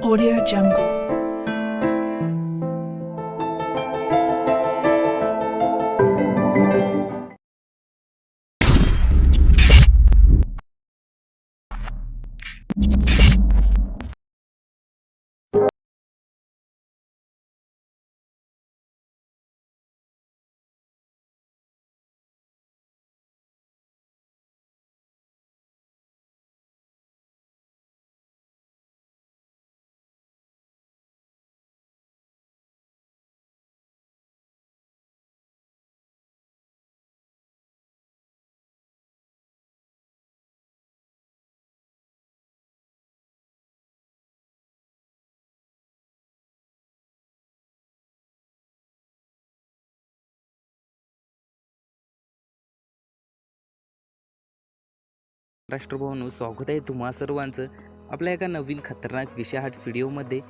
Audio Jungle. राष्ट्रभावांनो, स्वागत आहे तुम्हा सर्वांचं आपल्या एका नवीन खतरनाक विषयाहाट व्हिडिओमध्ये.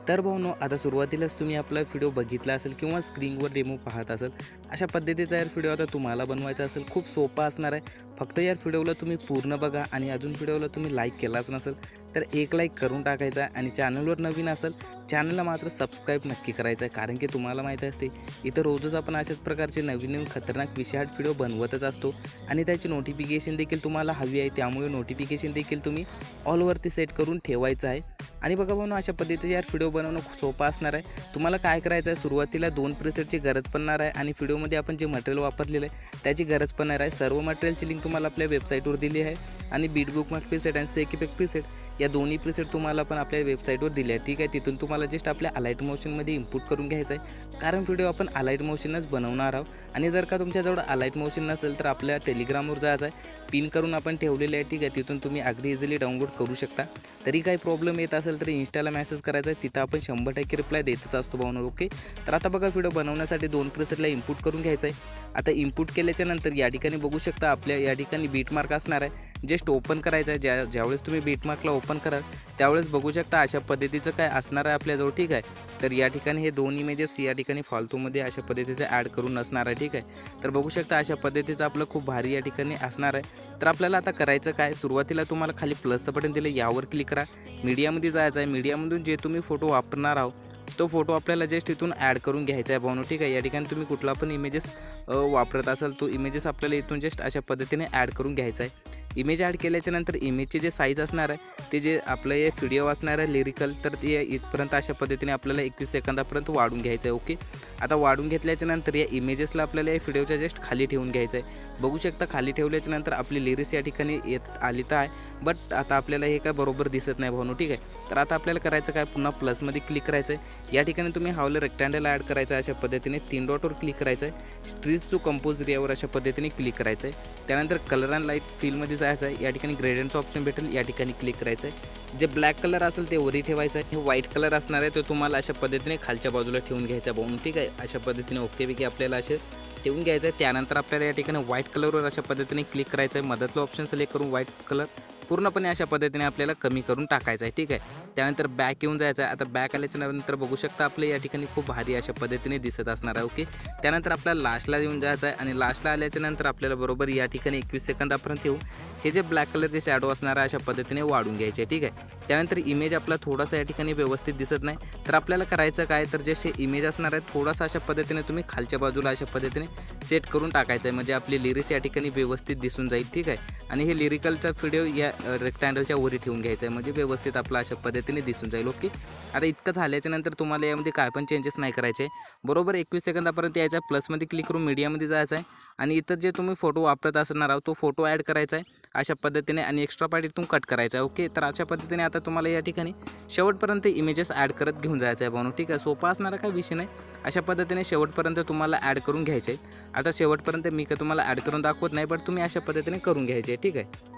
तर भाऊनो, आता सुरुवातीलाच तुम्ही आपला व्हिडिओ बघितला असेल किंवा स्क्रीनवर डेमो पाहत असाल. अशा पद्धतीचा यार व्हिडिओ आता तुम्हाला बनवायचा असेल. खूप सोपा असणार आहे. फक्त यार व्हिडिओला तुम्ही पूर्ण बघा आणि अजून व्हिडिओला तुम्ही लाईक केलाच नसेल तर एक लाईक करून टाकायचा आहे. आणि चॅनलवर नवीन असेल चॅनलला मात्र सबस्क्राईब नक्की करायचं आहे, कारण की तुम्हाला माहीत असते इथं रोजच आपण अशाच प्रकारचे नवीन नवीन खतरनाक विषयाहाट व्हिडिओ बनवतच असतो आणि त्याची नोटिफिकेशन देखील तुम्हाला हवी आहे. त्यामुळे नोटिफिकेशन देखील तुम्ही ऑलवरती सेट करून ठेवायचं आहे. आणि बघा भाऊ, अशा पद्धतीचे यार व्हिडिओ बनवणं खूप सोपं असणार आहे. तुम्हाला काय करायचं आहे, सुरुवातीला 2 प्रीसेटची गरज पडणार आहे आणि व्हिडिओमध्ये आपण जे मटेरियल वापरलेलं आहे त्याची गरज पडणार आहे. सर्व मटेरियलची लिंक तुम्हाला आपल्या वेबसाईटवर दिली आहे आणि बीट बुकमार्क प्रीसेट आणि शेख इफेक्ट प्रीसेट या दोन्ही प्रीसेट तुम्हाला पण आपल्या वेबसाईटवर दिले आहे. ठीक आहे, तिथून तुम्हाला जस्ट आपल्या अलाइट मोशनमध्ये इम्पोर्ट करून घ्यायचं आहे, कारण व्हिडिओ आपण अलाइट मोशनच बनवणार आहोत. आणि जर का तुमच्याजवळ अलाइट मोशन नसेल तर आपल्या टेलिग्रामवर जायचं आहे, पिन करून आपण ठेवलेले आहे. ठीक आहे, तिथून तुम्ही अगदी इझिली डाउनलोड करू शकता. तरी काही प्रॉब्लेम येत असेल तर इंस्टाला मेसेज करायचा आहे, तिथं आपण 100% रिप्लाय देतच असतो भावना. ओके, तर आता बघा, व्हिडिओ बनवण्यासाठी 2 प्रीसेटला इम्पोर्ट करून घ्यायचं आहे. आता इम्पोर्ट केल्याच्या नंतर या ठिकाणी बघू शकता आपल्या या ठिकाणी बीटमार्क असणार आहे. जस्ट ओपन करायचं आहे. ज्यावेळेस तुम्ही बीटमार्कला ओपन कराल त्यावेळेस बघू शकता अशा पद्धतीचं काय असणार आहे आपल्याजवळ. ठीक आहे, तर या ठिकाणी हे 2 इमेजेस या ठिकाणी फालतूमध्ये अशा पद्धतीचं ॲड करून असणार आहे. ठीक आहे, तर बघू शकता अशा पद्धतीचं आपलं खूप भारी या ठिकाणी असणार आहे. तर आपल्याला आता करायचं काय, सुरुवातीला तुम्हाला खाली प्लसचं बटन दिलं, यावर क्लिक करा. मीडियामध्ये जायचं आहे. मीडियामधून जे तुम्ही फोटो वापरणार आहोत तो फोटो आपल्याला जस्ट इथून ॲड करून घ्यायचा आहे भावनो. ठीक आहे, या ठिकाणी तुम्ही कुठला पण इमेजेस वापरत असाल तो इमेजेस आपल्याला इथून जस्ट अशा पद्धतीने ॲड करून घ्यायचा आहे. इमेज ॲड केल्याच्या नंतर इमेजचे जे साईज असणार आहे ते जे आपलं हे व्हिडिओ असणार आहे लिरिकल, तर ते इथपर्यंत अशा पद्धतीने आपल्याला 21 सेकंदापर्यंत वाढून घ्यायचं आहे. ओके, आता वाढून घेतल्याच्या नंतर या इमेजेसला आपल्याला या व्हिडिओच्या जस्ट खाली ठेवून घ्यायचं आहे. बघू शकता खाली ठेवल्याच्या नंतर आपली लिरिक्स या ठिकाणी आली तर आहे, बट आता आपल्याला हे काय बरोबर दिसत नाही भावनो. ठीक आहे, तर आता आपल्याला करायचं काय, पुन्हा प्लसमध्ये क्लिक करायचं आहे. या ठिकाणी तुम्ही हावलं रेक्टँगल ॲड करायचं आहे. अशा पद्धतीने 3 डॉटवर क्लिक करायचं आहे. स्ट्रीज टू कंपोज एरियावर अशा पद्धतीने क्लिक करायचं आहे. त्यानंतर कलर अँड लाईट फीलमध्ये जायचं आहे. या ठिकाणी ग्रेडियंटचं ऑप्शन भेटेल, या ठिकाणी क्लिक करायचं आहे. जे ब्लॅक कलर असेल ते वरी ठेवायचं आहे. हे व्हाईट कलर असणार आहे तो तुम्हाला अशा पद्धतीने खालच्या बाजूला ठेवून घ्यायचा भाऊ. ठीक आहे, अशा पद्धतीने ओके पैकी आपल्याला असे ठेवून घ्यायचं आहे. त्यानंतर आपल्याला या ठिकाणी व्हाईट कलरवर अशा पद्धतीने क्लिक करायचं आहे. मधलं ऑप्शन सिलेक्ट करून व्हाईट कलर पूर्णपणे अशा पद्धतीने आपल्याला कमी करून टाकायचं आहे. ठीक आहे, त्यानंतर बॅक येऊन जायचं आहे. आता बॅक आल्याच्या नंतर बघू शकता आपल्या या ठिकाणी खूप भारी अशा पद्धतीने दिसत असणार आहे. ओके, त्यानंतर आपल्याला लास्टला येऊन जायचं आहे आणि लास्टला आल्याच्या नंतर आपल्याला बरोबर या ठिकाणी 21 सेकंदापर्यंत येऊ हे जे ब्लॅक कलरचे शॅडो असणार आहे अशा पद्धतीने वाढून घ्यायचे. ठीक आहे, त्यानंतर इमेज आपला थोडासा या ठिकाणी व्यवस्थित दिसत नाही, तर आपल्याला करायचं काय, तर जे इमेज असणार आहे थोडासा अशा पद्धतीने तुम्ही खालच्या बाजूला अशा पद्धतीने सेट करून टाकायचं आहे, म्हणजे आपली लिरिक्स या ठिकाणी व्यवस्थित दिसून जाईल. ठीक आहे, आणि हे लिरिकलचा व्हिडिओ या रेक्टँगलच्या वरी ठेवून घ्यायचं आहे, म्हणजे व्यवस्थित आपला अशा पद्धतीने दिसून जाईल. ओके, आता इतकं झाल्याच्या नंतर तुम्हाला यामध्ये काय पण चेंजेस नाही करायचे. बरोबर 21 सेकंदापर्यंत यायचं आहे. प्लसमध्ये क्लिक करून मीडियामध्ये जायचं आहे आणि इथं जे तुम्ही फोटो वापरत असणार आहोत तो फोटो ॲड करायचा आहे अशा पद्धतीने आणि एक्स्ट्रा पार्ट इथून कट करायचा आहे. ओके, तर अशा पद्धतीने आता तुम्हाला या ठिकाणी शेवटपर्यंत इमेजेस ॲड करत घेऊन जायचं आहे भाऊ. ठीक आहे, सोपा असणारा काही विषय नाही. अशा पद्धतीने शेवटपर्यंत तुम्हाला ॲड करून घ्यायचे आहे. आता शेवटपर्यंत मी का तुम्हाला ॲड करून दाखवत नाही, बट तुम्ही अशा पद्धतीने करून घ्यायचे आहे. ठीक आहे,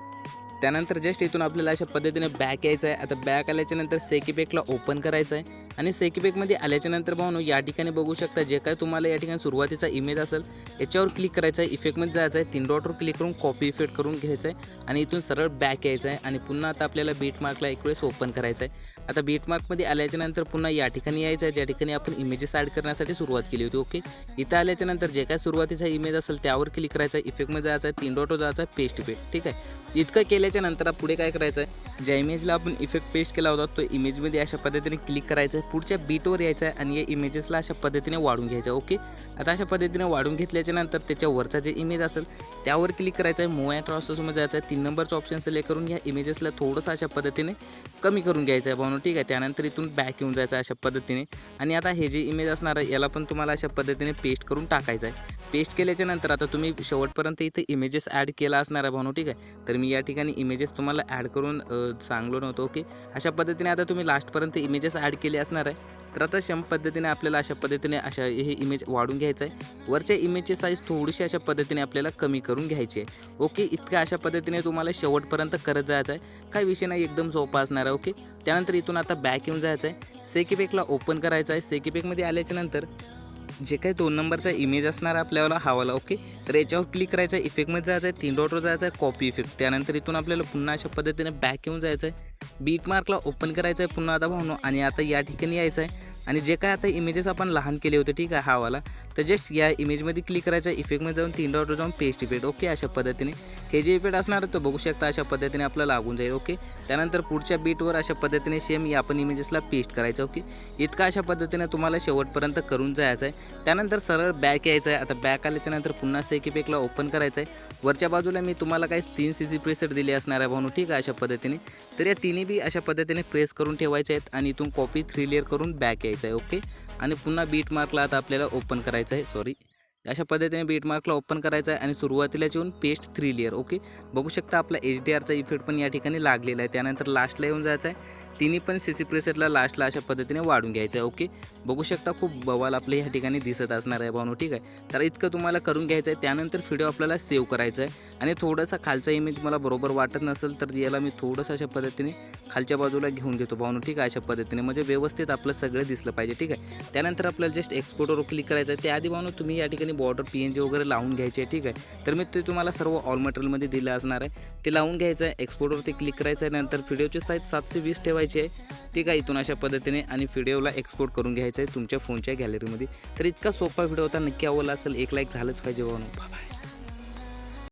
त्यानंतर जस्ट इथून आपल्याला अशा पद्धतीने बॅक यायचं आहे. आता बॅक आल्याच्या नंतर शेख इफेक्टला ओपन करायचं आहे आणि शेख इफेक्टमध्ये आल्याच्या नंतर भाऊ या ठिकाणी बघू शकता जे काय तुम्हाला या ठिकाणी सुरुवातीचा इमेज असेल याच्यावर क्लिक करायचं आहे. इफेक्टमध्ये जायचं आहे. 3 डॉटवर क्लिक करून कॉपी इफेक्ट करून घ्यायचं आहे आणि इथून सरळ बॅक यायचं आहे आणि पुन्हा आता आपल्याला बीटमार्कला एक वेळेस ओपन करायचं आहे. आता बीटमार्कमध्ये आल्याच्या नंतर पुन्हा या ठिकाणी यायचं आहे ज्या ठिकाणी आपण इमेजेस ॲड करण्यासाठी सुरुवात केली होती. ओके, इथं आल्याच्या नंतर जे काय सुरुवातीचा इमेज असेल त्यावर क्लिक करायचं आहे. इफेक्टमध्ये जायचं आहे. 3 डॉटवर जायचं आहे. Paste effect. ठीक आहे, इतकं केलं केल्याच्या नंतर पुढे काय करायचं आहे, ज्या इमेजला आपण इफेक्ट पेस्ट केला होता तो इमेजमध्ये अशा पद्धतीने क्लिक करायचं आहे, पुढच्या बीटवर यायचं आहे आणि या इमेजेसला अशा पद्धतीने वाढून घ्यायचं आहे. ओके, आता अशा पद्धतीने वाढून घेतल्याच्या नंतर त्याच्यावरचा जे इमेज असेल त्यावर क्लिक करायचं आहे, मूव अँड ट्रान्सफॉर्ममध्ये जायचं आहे, 3 नंबरचं ऑप्शन सिलेक्ट करून या इमेजेसला थोडंसं अशा पद्धतीने कमी करून घ्यायचं आहे भावनो. ठीक आहे, त्यानंतर इथून बॅक येऊन जायचं अशा पद्धतीने आणि आता हे जे इमेज असणार आहे याला पण तुम्हाला अशा पद्धतीने पेस्ट करून टाकायचं आहे. पेस्ट केल्याच्या नंतर आता तुम्ही शेवटपर्यंत इथे इमेजेस ॲड केला असणार आहे भावनो. ठीक आहे, तर मी या ठिकाणी इमेजेस तुम्हाला ॲड करून सांगलो नव्हतो. ओके, अशा पद्धतीने आता तुम्ही लास्टपर्यंत इमेजेस ॲड केले असणार आहे. तर आता पद्धतीने आपल्याला अशा पद्धतीने हे इमेज वाढून घ्यायचं आहे. वरच्या इमेजची साईज थोडीशी अशा पद्धतीने आपल्याला कमी करून घ्यायची आहे. ओके, इतकं अशा पद्धतीने तुम्हाला शेवटपर्यंत करत जायचं आहे, काही विषय नाही, एकदम सोपा असणार आहे. ओके, त्यानंतर इथून आता बॅक येऊन जायचं आहे, SHEKH इफेक्टला ओपन करायचं आहे. SHEKH इफेक्टमध्ये आल्याच्या नंतर जे काही 2 नंबरचा इमेज असणार आहे आपल्याला हवाला. ओके, तर याच्यावर क्लिक करायचं आहे, इफेक्टमध्ये जायचं आहे, 3 डॉटवर जायचं आहे, कॉपी इफेक्ट. त्यानंतर इथून आपल्याला पुन्हा अशा पद्धतीने बॅक येऊन जायचं आहे, बीट मार्कला ओपन करायचं आहे पुन्हा आता भावनो आणि आता या ठिकाणी यायचं आहे आणि जे काय आता इमेजेस आपण लहान केले होते, ठीक आहे, हवाला, तर जस्ट या इमेजमध्ये क्लिक करायचं आहे, इफेक्टमध्ये जाऊन 3 डॉटवर जाऊन पेस्ट इफेक्ट. ओके, अशा पद्धतीने हे जे इफेक्ट असणार आहे तो बघू शकता अशा पद्धतीने आपल्याला लागून जाईल. ओके, त्यानंतर पुढच्या बीटवर अशा पद्धतीने सेम या आपण इमेजेसला पेस्ट करायचं. ओके, इतका अशा पद्धतीने तुम्हाला शेवटपर्यंत करून जायचं आहे. त्यानंतर सरळ बॅक यायचं आहे. आता बॅक आल्याच्या नंतर पुन्हा SHEKH इफेक्टला ओपन करायचं आहे. वरच्या बाजूला मी तुम्हाला काही 3 CC प्रेसेट दिले असणार आहे भावनो. ठीक आहे, अशा पद्धतीने तर या तिन्ही बी अशा पद्धतीने प्रेस करून ठेवायचे आहेत आणि इथून कॉपी 3 लेअर करून बॅक यायचं आहे. ओके, आणि पुन्हा बीट मार्कला आता आपल्याला ओपन करायचं आहे, अशा पद्धतीने बीट मार्कला ओपन करायचं आहे आणि सुरुवातीलाच येऊन पेस्ट 3 लेअर. ओके, बघू शकता आपला HDRचा इफेक्ट पण या ठिकाणी लागलेला आहे. त्यानंतर लास्टला येऊन जायचं आहे, तिन्ही पण CC प्रेसेटला लास्टला अशा पद्धतीने वाढून घ्यायचं आहे. ओके, बघू शकता खूप बवाल आपल्या ह्या ठिकाणी दिसत असणार आहे भावनो. ठीक आहे, तर इतकं तुम्हाला करून घ्यायचं आहे. त्यानंतर व्हिडिओ आपल्याला सेव्ह करायचा आहे आणि थोडासा खालचा इमेज मला बरोबर वाटत नसेल तर याला मी थोडंसं अशा पद्धतीने खालच्या बाजूला घेऊन घेतो भावनो. ठीक आहे, अशा पद्धतीने म्हणजे व्यवस्थित आपलं सगळं दिसलं पाहिजे. ठीक आहे, त्यानंतर आपल्याला जस्ट एक्सपोर्टवर क्लिक करायचं आहे. त्याआधी भावनो तुम्ही या ठिकाणी बॉर्डर PNG वगैरे लावून घ्यायचे आहे. ठीक आहे, तर मी ते तुम्हाला सर्व ऑल मटेरियलमध्ये दिलं असणार आहे, ते लावून घ्यायचं आहे. एक्सपोर्टवरती क्लिक करायचं आहे, नंतर व्हिडिओची साईज 720 ठेवायची आहे. ठीक आहे, इथून अशा पद्धतीने आणि व्हिडिओला एक्सपोर्ट करून घ्यायचं आहे तुमच्या फोनच्या गॅलरीमध्ये. तर इतका सोपा व्हिडिओ होता, नक्की आवडला असेल, एक लाईक झालंच पाहिजे भावनो. बाय.